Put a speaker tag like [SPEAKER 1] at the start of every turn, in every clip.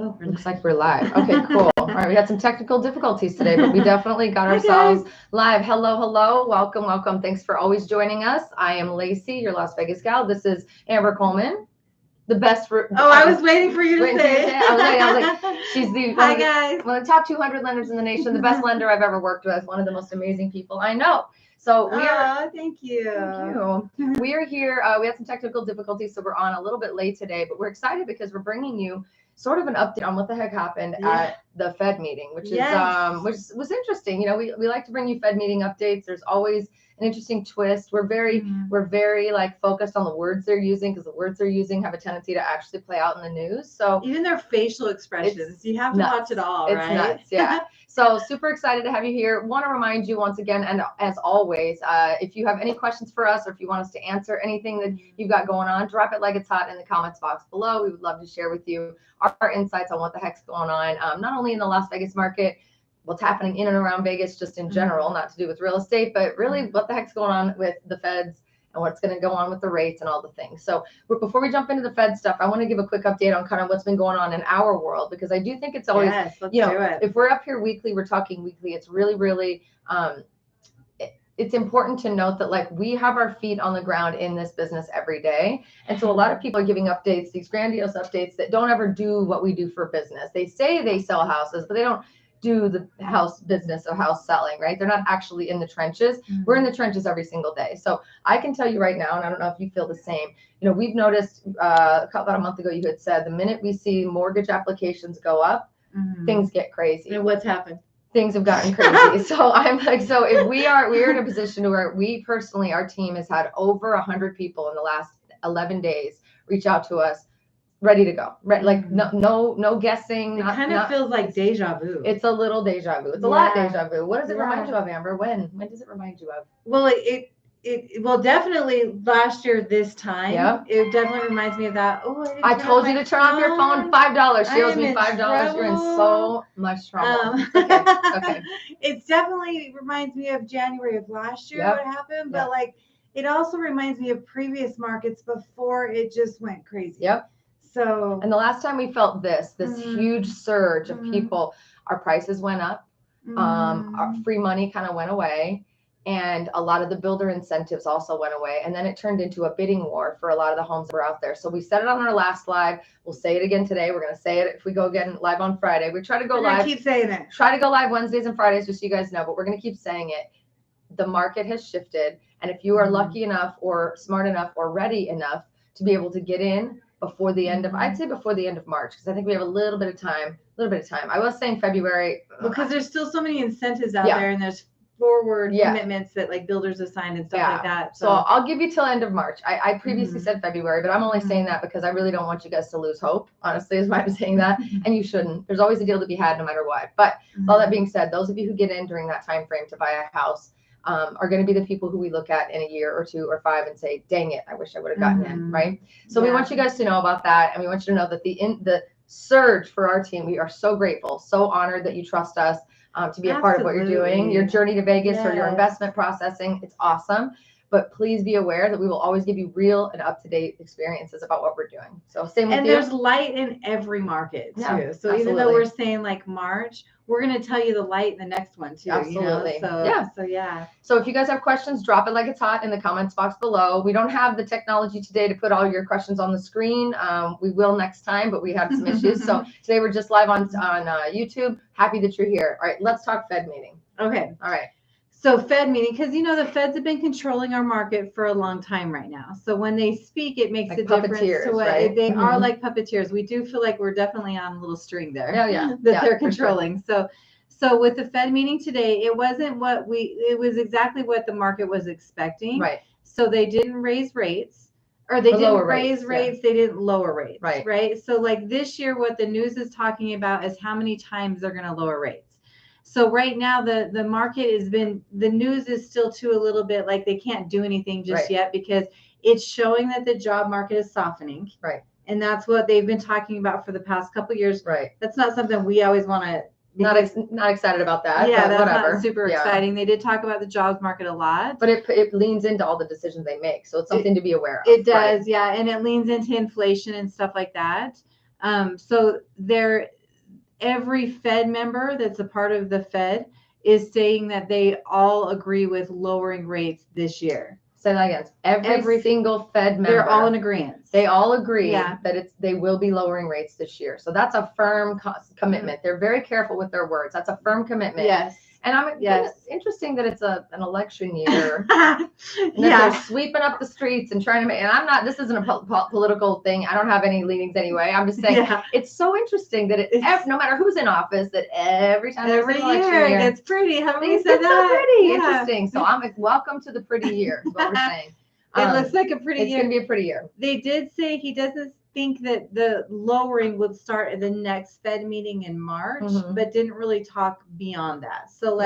[SPEAKER 1] Oh,
[SPEAKER 2] looks like we're live. Okay, cool. All right, we had some technical difficulties today, but we definitely got ourselves live. Hello. Welcome. Thanks for always joining us. I am Laci, your Las Vegas gal. This is Amber Coleman, the best.
[SPEAKER 1] I was waiting for you to say.
[SPEAKER 2] I was like, she's
[SPEAKER 1] guys.
[SPEAKER 2] One of the top 200 lenders in the nation, the best lender I've ever worked with, one of the most amazing people I know. So we are.
[SPEAKER 1] Thank you.
[SPEAKER 2] We are here. We had some technical difficulties, so we're on a little bit late today, but we're excited because we're bringing you sort of an update on what the heck happened at the Fed meeting, which was interesting. You know, we like to bring you Fed meeting updates. There's always an interesting twist. We're very like focused on the words they're using, because the words they're using have a tendency to actually play out in the news. So
[SPEAKER 1] even their facial expressions, you have to watch it all, right?
[SPEAKER 2] It's nuts, yeah. So super excited to have you here. Want to remind you once again, and as always, if you have any questions for us, or if you want us to answer anything that you've got going on, drop it like it's hot in the comments box below. We would love to share with you our insights on what the heck's going on, not only in the Las Vegas market, what's happening in and around Vegas just in general, not to do with real estate, but really what the heck's going on with the Feds and what's going to go on with the rates and all the things. So before we jump into the Fed stuff, I want to give a quick update on kind of what's been going on in our world, because I do think it's always, if we're up here weekly, we're talking weekly, it's really, it's important to note that like we have our feet on the ground in this business every day. And so a lot of people are giving updates, these grandiose updates that don't ever do what we do for business. They say they sell houses, but they don't do the house business of house selling, right? They're not actually in the trenches. We're in the trenches every single day. So I can tell you right now, and I don't know if you feel the same, you know, we've noticed about a month ago, you had said the minute we see mortgage applications go up, things get crazy.
[SPEAKER 1] And what's happened?
[SPEAKER 2] Things have gotten crazy. So I'm like, so if we're in a position where we personally, our team has had over 100 people in the last 11 days reach out to us, ready to go. Like no guessing.
[SPEAKER 1] It kind of feels like deja vu.
[SPEAKER 2] It's a little deja vu. It's a lot of deja vu. What does it remind you of, Amber? When does it remind you of?
[SPEAKER 1] Well, it definitely last year this time.
[SPEAKER 2] Yeah.
[SPEAKER 1] It definitely reminds me of that.
[SPEAKER 2] I told you to turn off your phone. $5. She owes me $5. You're in so much trouble. Okay.
[SPEAKER 1] It definitely reminds me of January of last year what happened, but like it also reminds me of previous markets before it just went crazy.
[SPEAKER 2] Yep.
[SPEAKER 1] So,
[SPEAKER 2] and the last time we felt this huge surge of people, our prices went up, our free money kind of went away, and a lot of the builder incentives also went away. And then it turned into a bidding war for a lot of the homes that were out there. So we said it on our last live. We'll say it again today. We're going to say it if we go again live on Friday. We try to go live.
[SPEAKER 1] Keep saying it.
[SPEAKER 2] Try to go live Wednesdays and Fridays, just so you guys know, but we're going to keep saying it. The market has shifted. And if you are lucky enough or smart enough or ready enough to be able to get in before the end of, I'd say before the end of March, because I think we have a little bit of time. I was saying February.
[SPEAKER 1] Because there's still so many incentives out there, and there's forward commitments that like builders assign and stuff like that.
[SPEAKER 2] So I'll give you till end of March. I previously said February, but I'm only saying that because I really don't want you guys to lose hope, honestly, is why I'm saying that. And you shouldn't. There's always a deal to be had no matter what. But all that being said, those of you who get in during that time frame to buy a house, are going to be the people who we look at in a year or 2 or 5 and say, dang it, I wish I would have gotten in, right? So we want you guys to know about that. And we want you to know that the surge for our team, we are so grateful, so honored that you trust us to be a part of what you're doing, your journey to Vegas or your investment processing. It's awesome. But please be aware that we will always give you real and up-to-date experiences about what we're doing. So same with you.
[SPEAKER 1] And there's light in every market too. So even though we're saying like March, we're going to tell you the light in the next one too.
[SPEAKER 2] Absolutely.
[SPEAKER 1] You know?
[SPEAKER 2] So if you guys have questions, drop it like it's hot in the comments box below. We don't have the technology today to put all your questions on the screen. We will next time, but we had some issues. So today we're just live on YouTube. Happy that you're here. All right, let's talk Fed meeting.
[SPEAKER 1] Okay.
[SPEAKER 2] All right.
[SPEAKER 1] So Fed meeting, because you know the Feds have been controlling our market for a long time right now. So when they speak, it makes
[SPEAKER 2] like
[SPEAKER 1] a difference to what they are like puppeteers. We do feel like we're definitely on a little string there. That they're controlling. Sure. So with the Fed meeting today, it wasn't it was exactly what the market was expecting.
[SPEAKER 2] Right.
[SPEAKER 1] So they didn't raise rates, or they didn't raise rates. They didn't lower rates. Right. So like this year, what the news is talking about is how many times they're going to lower rates. So right now, the market has been, the news is still too a little bit like they can't do anything just yet, because it's showing that the job market is softening.
[SPEAKER 2] Right.
[SPEAKER 1] And that's what they've been talking about for the past couple of years.
[SPEAKER 2] Right.
[SPEAKER 1] That's not something we always want to.
[SPEAKER 2] Not excited about that.
[SPEAKER 1] Yeah,
[SPEAKER 2] but
[SPEAKER 1] that's
[SPEAKER 2] whatever.
[SPEAKER 1] Not super exciting. They did talk about the jobs market a lot.
[SPEAKER 2] But it leans into all the decisions they make. So it's something to be aware of.
[SPEAKER 1] It does, yeah. And it leans into inflation and stuff like that. So every Fed member that's a part of the Fed is saying that they all agree with lowering rates this year.
[SPEAKER 2] Say that again. Every single Fed member.
[SPEAKER 1] They're all in agreement.
[SPEAKER 2] They all agree that they will be lowering rates this year. So that's a firm commitment. They're very careful with their words. That's a firm commitment.
[SPEAKER 1] Yes.
[SPEAKER 2] And it's interesting that it's an election year. And they're sweeping up the streets and trying to make, and I'm not, this isn't a political thing. I don't have any leanings anyway. I'm just saying it's so interesting that no matter who's in office, that every time there's an election year,
[SPEAKER 1] it gets pretty. Haven't we said that?
[SPEAKER 2] So pretty. Interesting. So I'm welcome to the pretty year is what we're saying.
[SPEAKER 1] It looks like a pretty year.
[SPEAKER 2] It's going to be a pretty year.
[SPEAKER 1] They did say he doesn't think that the lowering would start at the next Fed meeting in March, but didn't really talk beyond that. So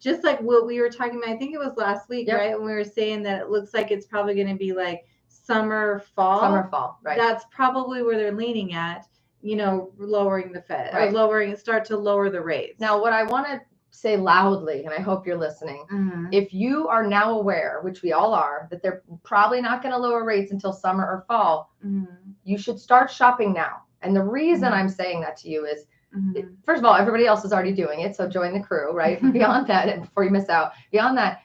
[SPEAKER 1] just like what we were talking about, I think it was last week, right? When we were saying that it looks like it's probably going to be like summer, fall,
[SPEAKER 2] right?
[SPEAKER 1] That's probably where they're leaning at, lowering the Fed or start to lower the rates.
[SPEAKER 2] Now, what I want to say loudly, and I hope you're listening, if you are now aware, which we all are, that they're probably not going to lower rates until summer or fall, you should start shopping now. And the reason I'm saying that to you is, first of all, everybody else is already doing it, so join the crew, right? Beyond that, and before you miss out, beyond that,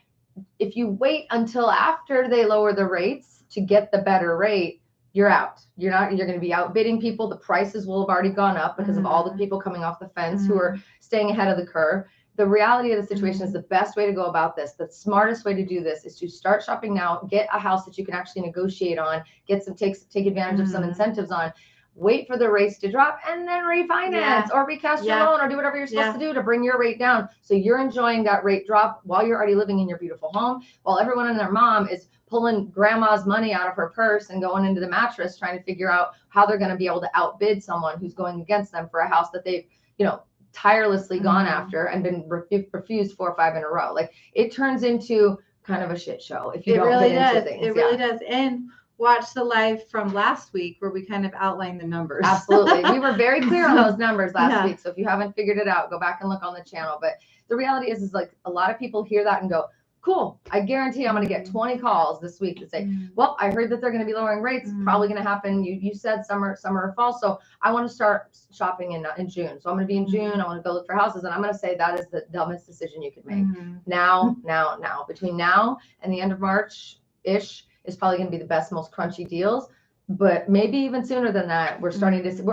[SPEAKER 2] if you wait until after they lower the rates to get the better rate, you're out. You're going to be outbidding people. The prices will have already gone up because of all the people coming off the fence who are staying ahead of the curve. The reality of the situation is the best way to go about this. The smartest way to do this is to start shopping now, get a house that you can actually negotiate on, take advantage of some incentives on, wait for the rates to drop, and then refinance or recast your loan or do whatever you're supposed to do to bring your rate down. So you're enjoying that rate drop while you're already living in your beautiful home, while everyone and their mom is pulling grandma's money out of her purse and going into the mattress trying to figure out how they're going to be able to outbid someone who's going against them for a house that they've, tirelessly gone after and been refused 4 or 5 in a row. Like, it turns into kind of a shit show if you don't get into things.
[SPEAKER 1] It really does. And watch the live from last week where we kind of outlined the numbers.
[SPEAKER 2] Absolutely. We were very clear on those numbers last week. So if you haven't figured it out, go back and look on the channel. But the reality is like a lot of people hear that and go, cool, I guarantee I'm going to get 20 calls this week to say, well, I heard that they're going to be lowering rates. Probably going to happen. You said summer or fall. So I want to start shopping in June. So I'm going to be in June. I want to go look for houses. And I'm going to say that is the dumbest decision you could make. Now. Between now and the end of March-ish is probably going to be the best, most crunchy deals. But maybe even sooner than that, we're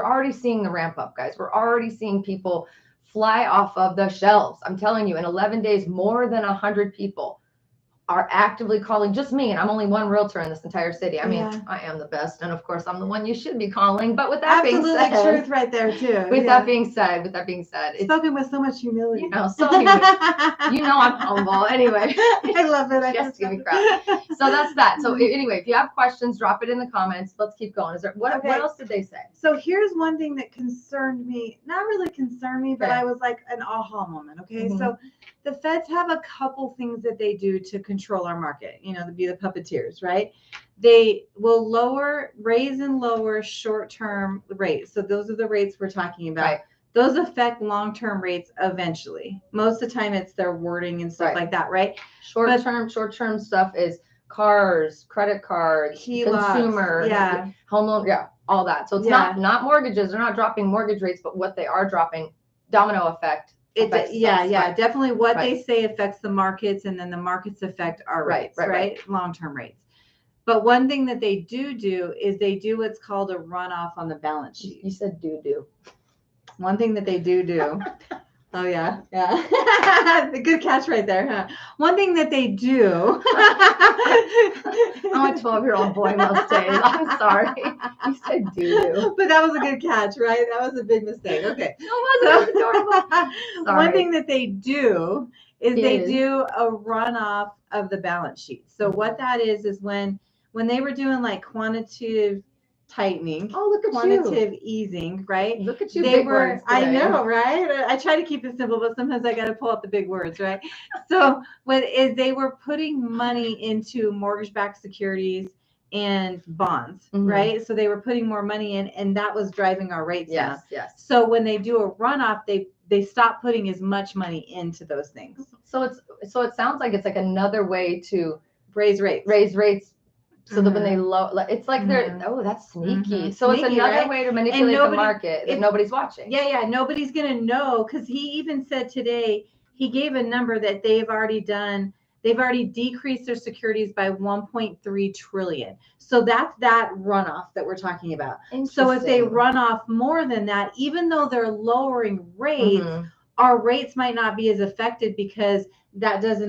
[SPEAKER 2] already seeing the ramp up, guys. We're already seeing people fly off of the shelves. I'm telling you, in 11 days, more than 100 people are actively calling, just me, and I'm only one realtor in this entire city. I mean, I am the best, and of course, I'm the one you should be calling. But with that being said,
[SPEAKER 1] truth right there too.
[SPEAKER 2] With that being said, it's
[SPEAKER 1] spoken with so much humility.
[SPEAKER 2] So many, I'm humble. Anyway,
[SPEAKER 1] I love it.
[SPEAKER 2] Just give me crap. So that's that. So anyway, if you have questions, drop it in the comments. Let's keep going. What else did they say?
[SPEAKER 1] So here's one thing that concerned me. Not really concerned me, but I was like an aha moment. Okay, so the feds have a couple things that they do to control our market, to be the puppeteers, right? They will raise and lower short-term rates. So those are the rates we're talking about.
[SPEAKER 2] Right.
[SPEAKER 1] Those affect long-term rates eventually. Most of the time it's their wording and stuff like that, right?
[SPEAKER 2] Short-term stuff is cars, credit cards, consumer, home loan, all that. So it's not mortgages. They're not dropping mortgage rates, but what they are dropping, domino effect.
[SPEAKER 1] Definitely what they say affects the markets, and then the markets affect our rates, right? Long-term rates. But one thing that they do is they do what's called a runoff on the balance sheet.
[SPEAKER 2] You said do.
[SPEAKER 1] One thing that they do. Oh yeah. The good catch right there, huh? One thing that they do.
[SPEAKER 2] I'm a 12-year-old boy most days. I'm sorry. You said do.
[SPEAKER 1] But that was a good catch, right? That was a big mistake. Okay.
[SPEAKER 2] It wasn't adorable. Sorry.
[SPEAKER 1] One thing that they do is they do a runoff of the balance sheet. So what that is when they were doing like quantitative tightening, quantitative easing, right?
[SPEAKER 2] Look at you, big words today.
[SPEAKER 1] I know, right? I try to keep it simple, but sometimes I got to pull out the big words, right? So they were putting money into mortgage-backed securities and bonds, right? So they were putting more money in, and that was driving our rates down.
[SPEAKER 2] Yes.
[SPEAKER 1] So when they do a runoff, they stop putting as much money into those things.
[SPEAKER 2] So it sounds like it's like another way to
[SPEAKER 1] raise rates.
[SPEAKER 2] So that when they it's like they're, oh, that's sneaky. So it's another way to manipulate the market that nobody's watching.
[SPEAKER 1] Yeah, nobody's gonna know, because he even said today, he gave a number that they've already decreased their securities by 1.3 trillion. So that's that runoff that we're talking about. So if they run off more than that, even though they're lowering rates, our rates might not be as affected because because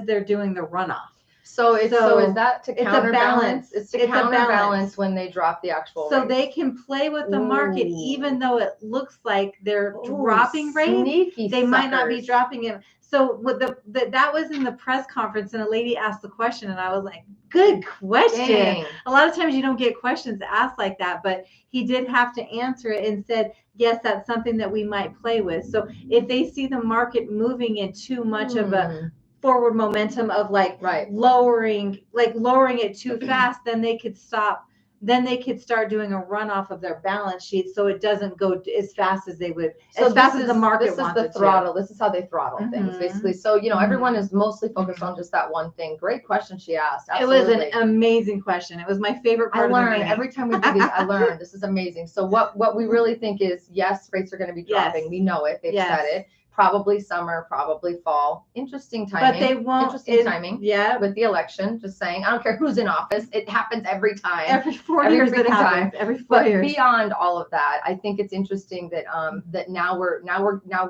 [SPEAKER 1] they're doing the runoff.
[SPEAKER 2] So is that to counterbalance? It's to counterbalance when they drop the actual rates.
[SPEAKER 1] So they can play with the market, even though it looks like they're dropping rates. They might not be dropping it. So with that was in the press conference, and a lady asked the question, and I was like, good question. Dang. A lot of times you don't get questions asked like that, but he did have to answer it and said, yes, that's something that we might play with. So if they see the market moving in too much of a forward momentum of lowering it too fast, then they could stop. Then they could start doing a runoff of their balance sheet, so it doesn't go as fast as they would, as fast as the market wants it to.
[SPEAKER 2] This is the throttle. This is how they throttle things, basically. So, everyone is mostly focused on just that one thing. Great question she asked. Absolutely.
[SPEAKER 1] It was an amazing question. It was my favorite part.
[SPEAKER 2] I learn every time we do these. I learn. This is amazing. So what we really think is, yes, rates are going to be dropping. Yes. We know it. They've said it. Probably summer, probably fall. Interesting timing.
[SPEAKER 1] But they won't.
[SPEAKER 2] Interesting timing. Yeah. With the election, just saying. I don't care who's in office. It happens every time.
[SPEAKER 1] Every 4 years it happens. Every 4 years.
[SPEAKER 2] But beyond all of that, I think it's interesting that that now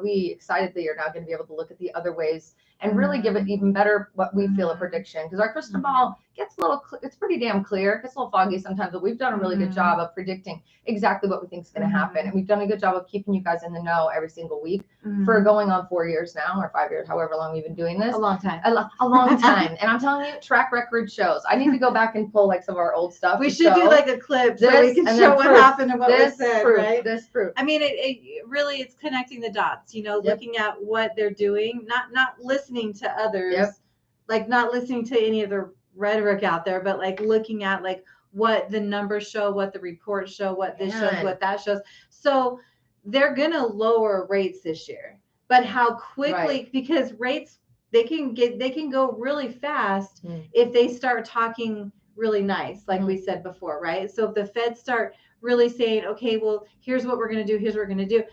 [SPEAKER 2] we excitedly are now going to be able to look at the other ways and really give it even better what we feel a prediction, because our crystal ball gets it's pretty damn clear. It gets a little foggy sometimes, but we've done a really good job of predicting exactly what we think is going to happen. And we've done a good job of keeping you guys in the know every single week for going on 4 years now, or 5 years, however long we've been doing this.
[SPEAKER 1] A long time.
[SPEAKER 2] A long time. And I'm telling you, track record shows. I need to go back and pull some of our old stuff.
[SPEAKER 1] We should do a clip so we can show what happened and what was said, right?
[SPEAKER 2] This proof.
[SPEAKER 1] I mean, it really, it's connecting the dots, looking at what they're doing, not listening to others, not listening to any of the rhetoric out there, but looking at what the numbers show, what the reports show, what this shows, what that shows. So they're going to lower rates this year, but how quickly, because rates, they can go really fast if they start talking really nice, like we said before, right? So if the Fed start really saying, okay, well, here's what we're going to do, here's what we're going to do,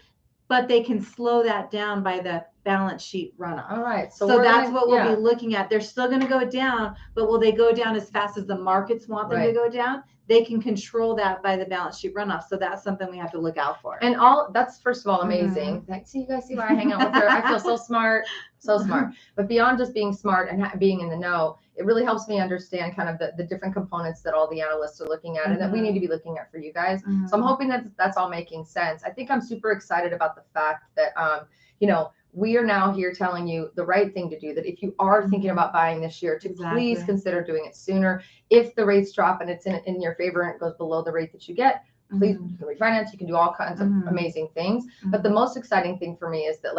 [SPEAKER 1] but they can slow that down by the balance sheet runoff.
[SPEAKER 2] All right.
[SPEAKER 1] So that's what we'll be looking at. They're still going to go down, but will they go down as fast as the markets want them to go down? They can control that by the balance sheet runoff. So that's something we have to look out for.
[SPEAKER 2] And that's first of all amazing. See, you guys see why I hang out with her. I feel so smart, so smart. But beyond just being smart and being in the know, it really helps me understand kind of the different components that all the analysts are looking at and that we need to be looking at for you guys. So I'm hoping that that's all making sense. I think I'm super excited about the fact that, we are now here telling you the right thing to do, that if you are thinking about buying this year, to please consider doing it sooner. If the rates drop and it's in your favor and it goes below the rate that you get, please, you can refinance, you can do all kinds of amazing things. But the most exciting thing for me is that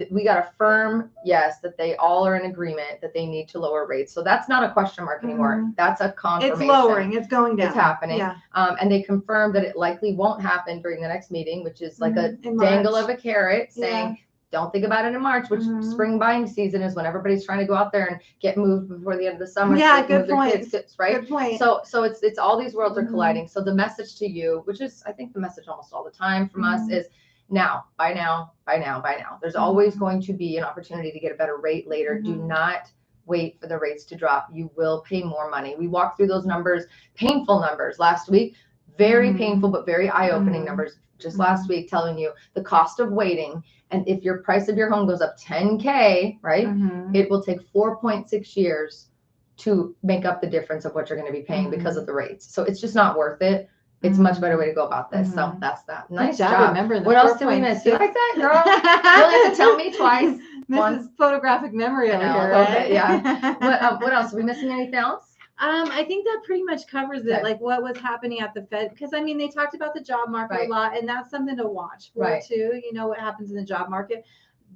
[SPEAKER 2] we got a firm yes that they all are in agreement that they need to lower rates. So that's not a question mark anymore. That's a confirmation.
[SPEAKER 1] It's lowering, it's going down.
[SPEAKER 2] It's happening. Yeah. And they confirmed that it likely won't happen during the next meeting, which is a dangle of a carrot saying, don't think about it in March, which spring buying season is when everybody's trying to go out there and get moved before the end of the summer.
[SPEAKER 1] Yeah, so good point.
[SPEAKER 2] Kids, right?
[SPEAKER 1] Good point.
[SPEAKER 2] So it's all these worlds are colliding. So the message to you, which is I think the message almost all the time from us, is now, buy now, buy now, buy now. There's always going to be an opportunity to get a better rate later. Do not wait for the rates to drop. You will pay more money. We walked through those numbers, painful numbers last week. Very painful, but very eye-opening numbers just last week, telling you the cost of waiting. And if your price of your home goes up 10K, right, it will take 4.6 years to make up the difference of what you're going to be paying because of the rates. So it's just not worth it. It's a much better way to go about this. So that's that. Nice job.
[SPEAKER 1] Remembering
[SPEAKER 2] what else did we miss? You like that, girl? You only have to tell me twice.
[SPEAKER 1] Mrs. Photographic memory over here, right?
[SPEAKER 2] Okay, yeah. What else? Are we missing anything else?
[SPEAKER 1] I think that pretty much covers it, what was happening at the Fed, because they talked about the job market a lot, and that's something to watch for too. What happens in the job market,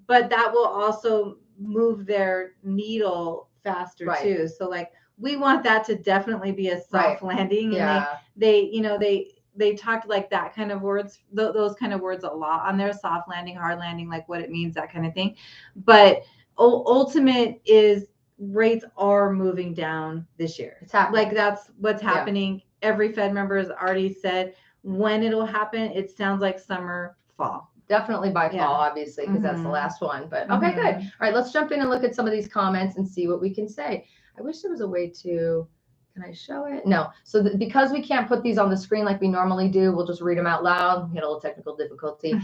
[SPEAKER 1] but that will also move their needle faster too. So we want that to definitely be a soft landing. And they talked that kind of words, those kind of words a lot on their soft landing, hard landing, what it means, that kind of thing. But ultimate is rates are moving down this year.
[SPEAKER 2] It's happening.
[SPEAKER 1] Like that's what's happening. Every Fed member has already said when it'll happen. It sounds like summer, fall.
[SPEAKER 2] Definitely by fall, obviously, because that's the last one. But okay, good. All right, let's jump in and look at some of these comments and see what we can say. I wish there was a way to, can I show it? No. So because we can't put these on the screen like we normally do, we'll just read them out loud. We had a little technical difficulty.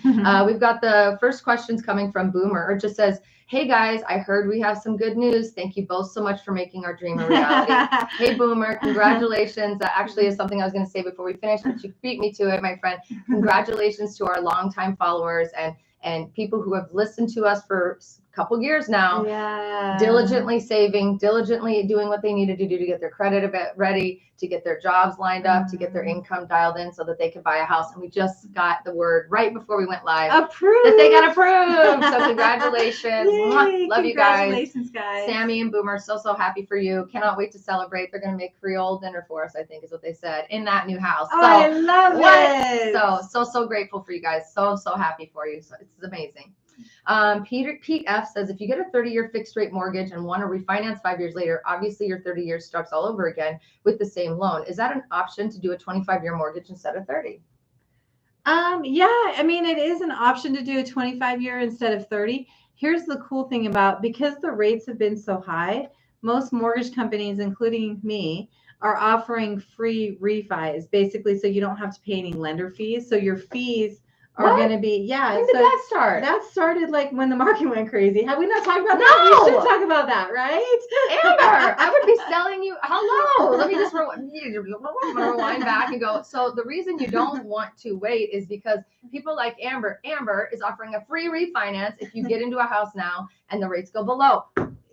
[SPEAKER 2] We've got the first questions coming from Boomer. It just says, hey guys, I heard we have some good news. Thank you both so much for making our dream a reality. Hey Boomer, congratulations. That actually is something I was going to say before we finish, but you beat me to it, my friend. Congratulations to our longtime followers and people who have listened to us for a couple years now, diligently saving, diligently doing what they needed to do to get their credit a bit ready, to get their jobs lined up, to get their income dialed in so that they could buy a house. And we just got the word right before we went live
[SPEAKER 1] approved,
[SPEAKER 2] that they got approved. So congratulations.
[SPEAKER 1] Yay,
[SPEAKER 2] love you guys.
[SPEAKER 1] Congratulations, guys.
[SPEAKER 2] Sammy and Boomer, so happy for you. Cannot wait to celebrate. They're going to make Creole dinner for us, I think is what they said, in that new house.
[SPEAKER 1] Oh, so, I love it.
[SPEAKER 2] So grateful for you guys. So happy for you. So it's amazing. Pete F says, if you get a 30-year fixed rate mortgage and want to refinance 5 years later, obviously your 30 years starts all over again with the same loan. Is that an option to do a 25-year mortgage instead of 30?
[SPEAKER 1] Yeah, I mean, it is an option to do a 25-year instead of 30. Here's the cool thing about, because the rates have been so high, most mortgage companies, including me, are offering free refis, basically, so you don't have to pay any lender fees. So your fees are going to be,
[SPEAKER 2] When did that start?
[SPEAKER 1] That started like when the market went crazy. Have we not talked about
[SPEAKER 2] that?
[SPEAKER 1] No! We should talk about that, right?
[SPEAKER 2] Amber, I would be selling you, hello. Let me just rewind back and go. So the reason you don't want to wait is because people like Amber is offering a free refinance if you get into a house now and the rates go below.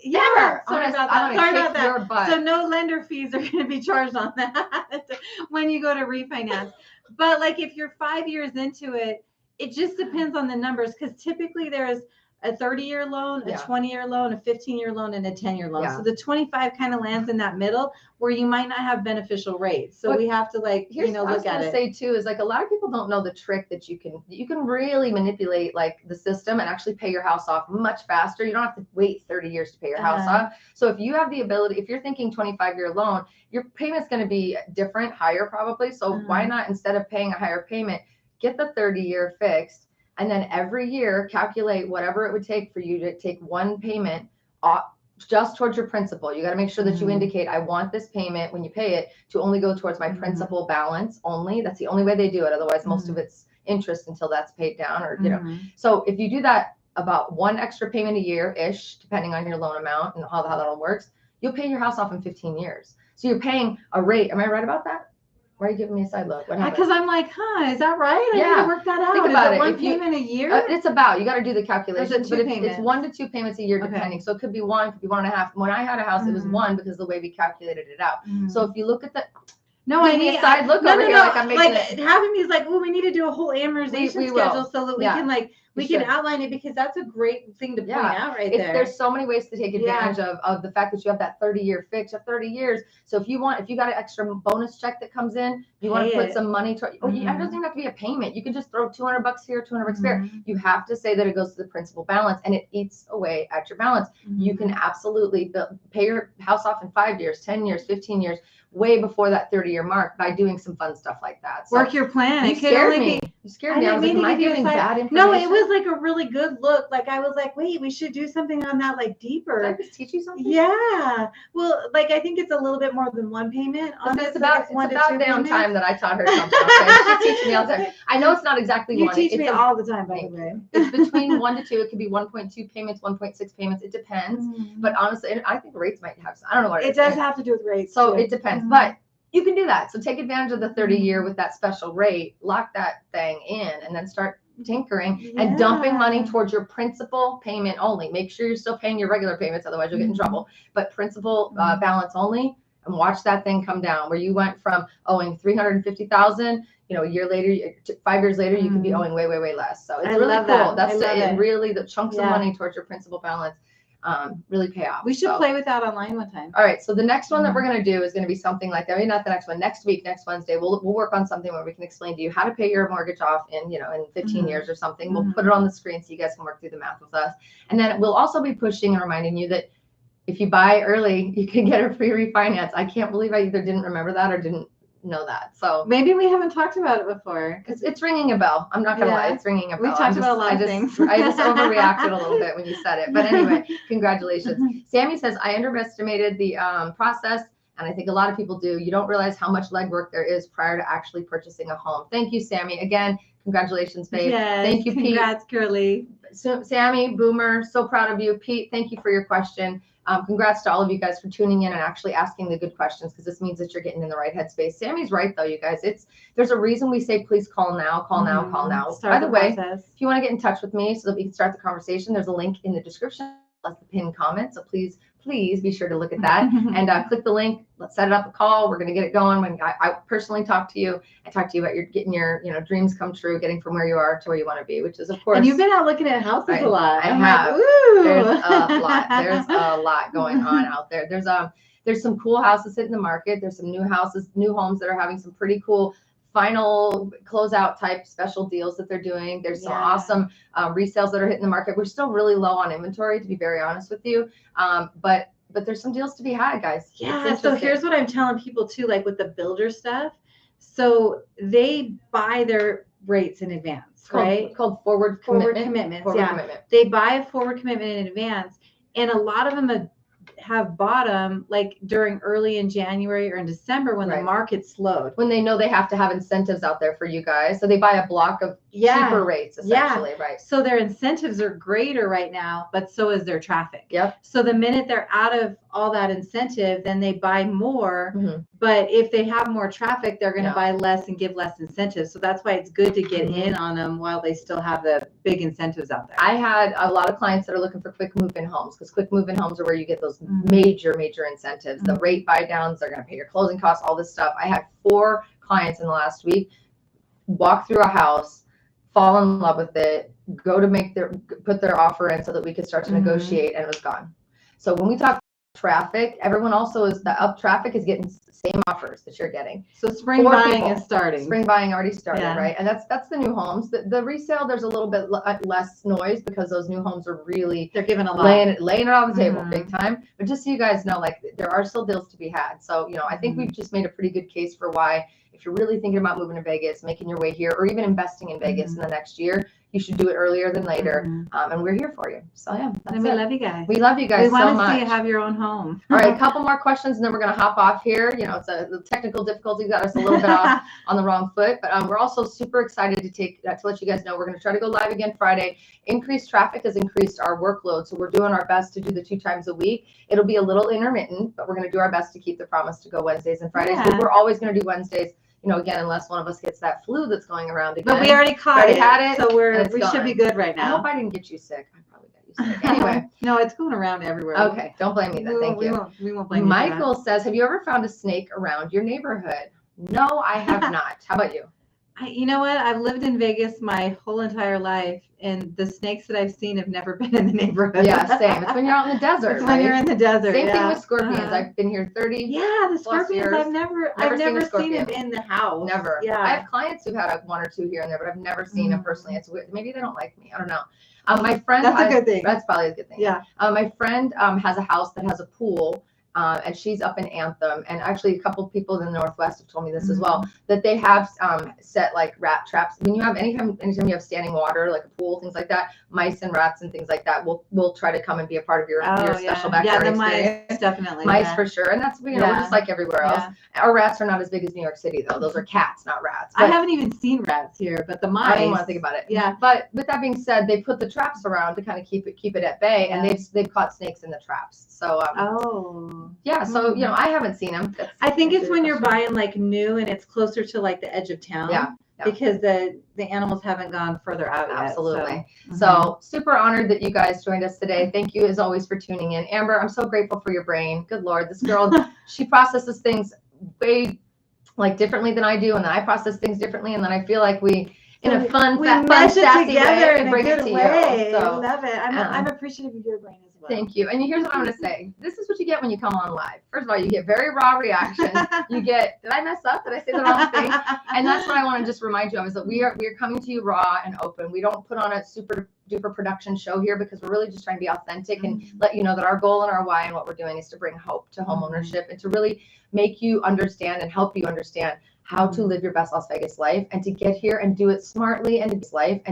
[SPEAKER 1] Yeah, sorry about that.
[SPEAKER 2] Your butt.
[SPEAKER 1] So no lender fees are going to be charged on that when you go to refinance. But like if you're 5 years into it, it just depends on the numbers, because typically there's a 30-year loan, a 20-year loan, a 15-year loan, and a 10-year loan. So the 25 kind of lands in that middle where you might not have beneficial rates. So we have to look at it.
[SPEAKER 2] Here's what I was going to say too, is like a lot of people don't know the trick that you can really manipulate like the system and actually pay your house off much faster. You don't have to wait 30 years to pay your house off. So if you have the ability, if you're thinking 25-year loan, your payment's going to be different, higher probably. So why not, instead of paying a higher payment, get the 30-year fixed, and then every year calculate whatever it would take for you to take one payment off just towards your principal. You got to make sure that you indicate, I want this payment when you pay it to only go towards my principal balance only. That's the only way they do it. Otherwise, most of it's interest until that's paid down, or, you know. So if you do that about one extra payment a year-ish, depending on your loan amount and how that all works, you'll pay your house off in 15 years. So you're paying a rate. Am I right about that? Why are you giving me a side look? What happened?
[SPEAKER 1] Because I'm like, is that right? I need to work that out.
[SPEAKER 2] Think about it.
[SPEAKER 1] One payment a year?
[SPEAKER 2] It's about, you got to do the calculations, but it's 1 to 2 payments a year, depending. So it could be 1, could be 1.5. When I had a house, it was 1 because of the way we calculated it out. So if you look at the,
[SPEAKER 1] I need
[SPEAKER 2] a side look over here, like I'm making
[SPEAKER 1] it. Having me is like, we need to do a whole amortization schedule so that we can outline it, because that's a great thing to point out right there.
[SPEAKER 2] There's so many ways to take advantage of the fact that you have that 30-year fix of 30 years. So if you got an extra bonus check that comes in, you want to put some money to it. It doesn't even have to be a payment. You can just throw $200 here, $200 there. You have to say that it goes to the principal balance, and it eats away at your balance. You can absolutely pay your house off in 5 years, 10 years, 15 years, way before that 30-year mark, by doing some fun stuff like that.
[SPEAKER 1] So work your plan.
[SPEAKER 2] You scared me. You scared me. I was like, am I giving bad information?
[SPEAKER 1] No, it was like a really good look. Like I was like, wait, we should do something on that, like deeper.
[SPEAKER 2] Did I just teach you something?
[SPEAKER 1] Yeah. Well, like I think it's a little bit more than one payment.
[SPEAKER 2] It's about damn time that I taught her something. Okay? She teaches me all the time. I know it's not exactly
[SPEAKER 1] one. You teach me all the time, by the way.
[SPEAKER 2] It's between 1 to 2. It could be 1.2 payments, 1.6 payments. It depends. But honestly, I think rates might have some. I don't know what
[SPEAKER 1] it does have to do with rates.
[SPEAKER 2] So it depends. But you can do that. So take advantage of the 30-year with that special rate, lock that thing in, and then start tinkering and dumping money towards your principal payment only. Make sure you're still paying your regular payments, otherwise you'll get in trouble. But principal balance only, and watch that thing come down, where you went from owing $350,000, a year later, 5 years later, you can be owing way, way, way less. So it's really cool. That's it. Really, the chunks of money towards your principal balance really pay off.
[SPEAKER 1] We should play with that online one time.
[SPEAKER 2] All right. So the next one that we're going to do is going to be something like that. Maybe not the next one. Next week, next Wednesday, we'll work on something where we can explain to you how to pay your mortgage off in 15 years or something. We'll put it on the screen so you guys can work through the math with us. And then we'll also be pushing and reminding you that if you buy early, you can get a free refinance. I can't believe I either didn't remember that or didn't know that. So
[SPEAKER 1] maybe we haven't talked about it before.
[SPEAKER 2] It's ringing a bell. I'm not gonna lie, it's ringing a bell.
[SPEAKER 1] We talked about a lot of things.
[SPEAKER 2] I just overreacted a little bit when you said it. But anyway, congratulations. Sammy says, I underestimated the process, and I think a lot of people do. You don't realize how much legwork there is prior to actually purchasing a home. Thank you, Sammy. Again, congratulations, babe.
[SPEAKER 1] Yes,
[SPEAKER 2] thank you, Pete.
[SPEAKER 1] Congrats, girly.
[SPEAKER 2] So, Sammy, Boomer, so proud of you. Pete, thank you for your question. Congrats to all of you guys for tuning in and actually asking the good questions, because this means that you're getting in the right headspace. Sammy's right, though, you guys. There's a reason we say please call now, call now, call now.
[SPEAKER 1] Start
[SPEAKER 2] By the way,
[SPEAKER 1] process.
[SPEAKER 2] if you want to get in touch with me so that we can start the conversation, there's a link in the description. That's the pinned comment. So please be sure to look at that and click the link. Let's set it up a call. We're going to get it going. When I personally talk to you, I talk to you about getting your dreams come true, getting from where you are to where you want to be, which is, of course.
[SPEAKER 1] And you've been out looking at houses a lot.
[SPEAKER 2] I
[SPEAKER 1] I'm
[SPEAKER 2] have.
[SPEAKER 1] like, ooh.
[SPEAKER 2] There's a lot. There's a lot going on out there. There's some cool houses hitting the market. There's some new homes that are having some pretty cool final closeout type special deals that they're doing. There's some awesome resales that are hitting the market. We're still really low on inventory, to be very honest with you. But there's some deals to be had, guys.
[SPEAKER 1] Yeah. So here's what I'm telling people too, like with the builder stuff. So they buy their rates in advance, right?
[SPEAKER 2] Called forward
[SPEAKER 1] commitments.
[SPEAKER 2] Commitment.
[SPEAKER 1] They buy a forward commitment in advance, and a lot of them have bought them like during early in January or in December when the market slowed.
[SPEAKER 2] When they know they have to have incentives out there for you guys. So they buy a block of cheaper rates, essentially, right?
[SPEAKER 1] So their incentives are greater right now, but so is their traffic.
[SPEAKER 2] Yep.
[SPEAKER 1] So the minute they're out of all that incentive, then they buy more. But if they have more traffic, they're going to buy less and give less incentives. So that's why it's good to get in on them while they still have the big incentives out there.
[SPEAKER 2] I had a lot of clients that are looking for quick move-in homes, because quick move-in homes are where you get those major incentives. The rate buy downs, they're going to pay your closing costs, all this stuff. I had 4 clients in the last week walk through a house, fall in love with it, go to put their offer in so that we could start to negotiate, and it was gone. So when we talk traffic, everyone also traffic is getting the same offers that you're getting.
[SPEAKER 1] So spring buying is starting.
[SPEAKER 2] Spring buying already started, right? And that's the new homes. The resale, there's a little bit less noise, because those new homes are really,
[SPEAKER 1] they're giving a lot,
[SPEAKER 2] laying it on the table big time. But just so you guys know, like, there are still deals to be had. So I think we've just made a pretty good case for why, if you're really thinking about moving to Vegas, making your way here, or even investing in Vegas in the next year, you should do it earlier than later. And we're here for you. So that's
[SPEAKER 1] and we love you guys.
[SPEAKER 2] We love you guys so much.
[SPEAKER 1] We want to see you have your own home.
[SPEAKER 2] All right, a couple more questions, and then we're going to hop off here. The technical difficulty got us a little bit off on the wrong foot, but we're also super excited to let you guys know we're going to try to go live again Friday. Increased traffic has increased our workload, so we're doing our best to do the 2 times a week. It'll be a little intermittent, but we're going to do our best to keep the promise to go Wednesdays and Fridays. But we're always going to do Wednesdays. Again, unless one of us gets that flu that's going around again.
[SPEAKER 1] But we already had it, so we
[SPEAKER 2] gone.
[SPEAKER 1] Should be good right now.
[SPEAKER 2] I hope I didn't get you sick. I probably got you sick. Anyway.
[SPEAKER 1] No, it's going around everywhere.
[SPEAKER 2] Okay, don't blame me then. Thank you.
[SPEAKER 1] We won't blame you.
[SPEAKER 2] Michael says, have you ever found a snake around your neighborhood? No, I have not. How about you?
[SPEAKER 1] You know what? I've lived in Vegas my whole entire life, and the snakes that I've seen have never been in the neighborhood.
[SPEAKER 2] Yeah, same. It's when you're out in the desert.
[SPEAKER 1] It's when you're in the desert.
[SPEAKER 2] Same thing with scorpions. I've been here 30.
[SPEAKER 1] Yeah, the scorpions.
[SPEAKER 2] Years.
[SPEAKER 1] I've never seen them in the house.
[SPEAKER 2] Never.
[SPEAKER 1] Yeah.
[SPEAKER 2] I have clients who've had 1 or 2 here and there, but I've never seen them personally. It's weird. Maybe they don't like me. I don't know. My friend.
[SPEAKER 1] That's a good thing.
[SPEAKER 2] That's probably a good thing.
[SPEAKER 1] Yeah.
[SPEAKER 2] My friend has a house that has a pool. And she's up in Anthem, and actually a couple of people in the Northwest have told me this as well, that they have set like rat traps. When you have anytime you have standing water, like a pool, things like that, mice and rats and things like that will try to come and be a part of your special backyard experience.
[SPEAKER 1] Mice, definitely.
[SPEAKER 2] Mice for sure, and that's we're just like everywhere else. Our rats are not as big as New York City though; those are cats, not rats.
[SPEAKER 1] But I haven't even seen rats here, but the mice.
[SPEAKER 2] I don't want to think about it.
[SPEAKER 1] Yeah.
[SPEAKER 2] But with that being said, they put the traps around to kind of keep it at bay, and they've caught snakes in the traps. So so I haven't seen them.
[SPEAKER 1] I think it's when you're buying like new and it's closer to like the edge of town.
[SPEAKER 2] Yeah.
[SPEAKER 1] Because the animals haven't gone further out yet.
[SPEAKER 2] Absolutely. So super honored that you guys joined us today. Thank you as always for tuning in. Amber, I'm so grateful for your brain. Good Lord, this girl, she processes things way differently than I do, and then I process things differently, and then I feel like we in a fun, sassy way,
[SPEAKER 1] in a
[SPEAKER 2] bring
[SPEAKER 1] good
[SPEAKER 2] it to
[SPEAKER 1] way.
[SPEAKER 2] you. So,
[SPEAKER 1] I love it. I'm appreciative of your brain as well.
[SPEAKER 2] Thank you. And here's what I'm going to say. This is what you get when you come on live. First of all, you get very raw reactions. You get, did I mess up? Did I say the wrong thing? And that's what I want to just remind you of, is that we are coming to you raw and open. We don't put on a super duper production show here, because we're really just trying to be authentic and let you know that our goal and our why and what we're doing is to bring hope to home ownership, and to really make you understand and help you understand how to live your best Las Vegas life, and to get here and do it smartly, and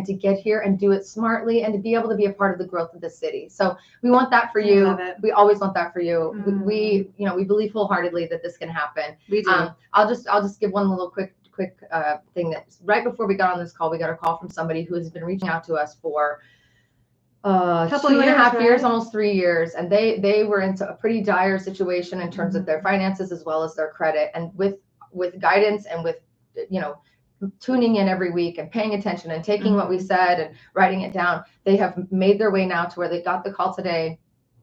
[SPEAKER 2] to get here and do it smartly, and to be able to be a part of the growth of the city. So we want that for you. We always want that for you. We we believe wholeheartedly that this can happen.
[SPEAKER 1] We do.
[SPEAKER 2] I'll just give one little quick thing. That right before we got on this call, we got a call from somebody who has been reaching out to us for couple 2.5 years, almost 3 years, and they were into a pretty dire situation in terms of their finances as well as their credit, and with guidance and with tuning in every week and paying attention and taking what we said and writing it down, they have made their way now to where they got the call today.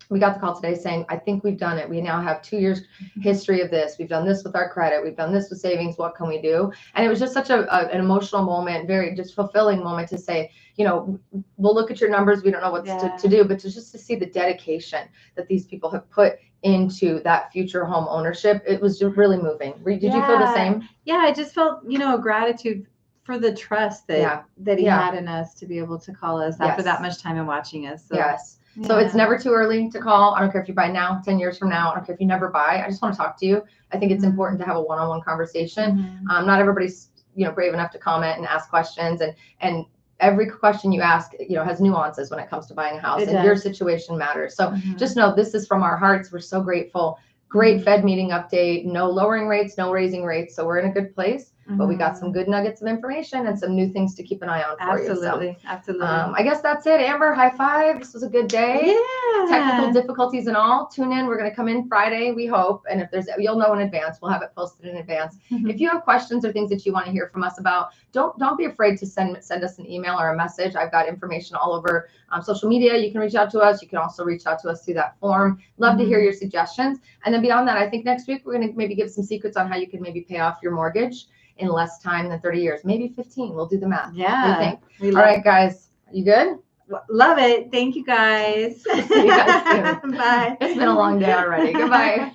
[SPEAKER 2] We got the call today saying, I think we've done it. We now have 2 years history of this. We've done this with our credit. We've done this with savings. What can we do? And it was just such an emotional moment, very just fulfilling moment to say, we'll look at your numbers. We don't know what to do, but just to see the dedication that these people have put into that future home ownership, it was just really moving. Did you feel the same?
[SPEAKER 1] Yeah, I just felt, a gratitude for the trust that he had in us to be able to call us after that much time and watching us. So.
[SPEAKER 2] Yes. So it's never too early to call. I don't care if you buy now, 10 years from now. I don't care if you never buy. I just want to talk to you. I think it's important to have a one-on-one conversation. Not everybody's, brave enough to comment and ask questions. And every question you ask, has nuances when it comes to buying a house. And your situation matters. So just know this is from our hearts. We're so grateful. Great Fed meeting update. No lowering rates, no raising rates. So we're in a good place. But we got some good nuggets of information and some new things to keep an eye on for you.
[SPEAKER 1] Absolutely.
[SPEAKER 2] I guess that's it. Amber, high five. This was a good day.
[SPEAKER 1] Yeah.
[SPEAKER 2] Technical difficulties and all. Tune in. We're going to come in Friday, we hope. And if you'll know in advance. We'll have it posted in advance. If you have questions or things that you want to hear from us about, don't be afraid to send us an email or a message. I've got information all over social media. You can reach out to us. You can also reach out to us through that form. Love to hear your suggestions. And then beyond that, I think next week we're going to maybe give some secrets on how you can maybe pay off your mortgage in less time than 30 years, maybe 15. We'll do the math.
[SPEAKER 1] Yeah.
[SPEAKER 2] What do you think? All right, guys. You good?
[SPEAKER 1] Love it. Thank you, guys.
[SPEAKER 2] See you guys soon.
[SPEAKER 1] Bye.
[SPEAKER 2] It's been a long day already. Goodbye.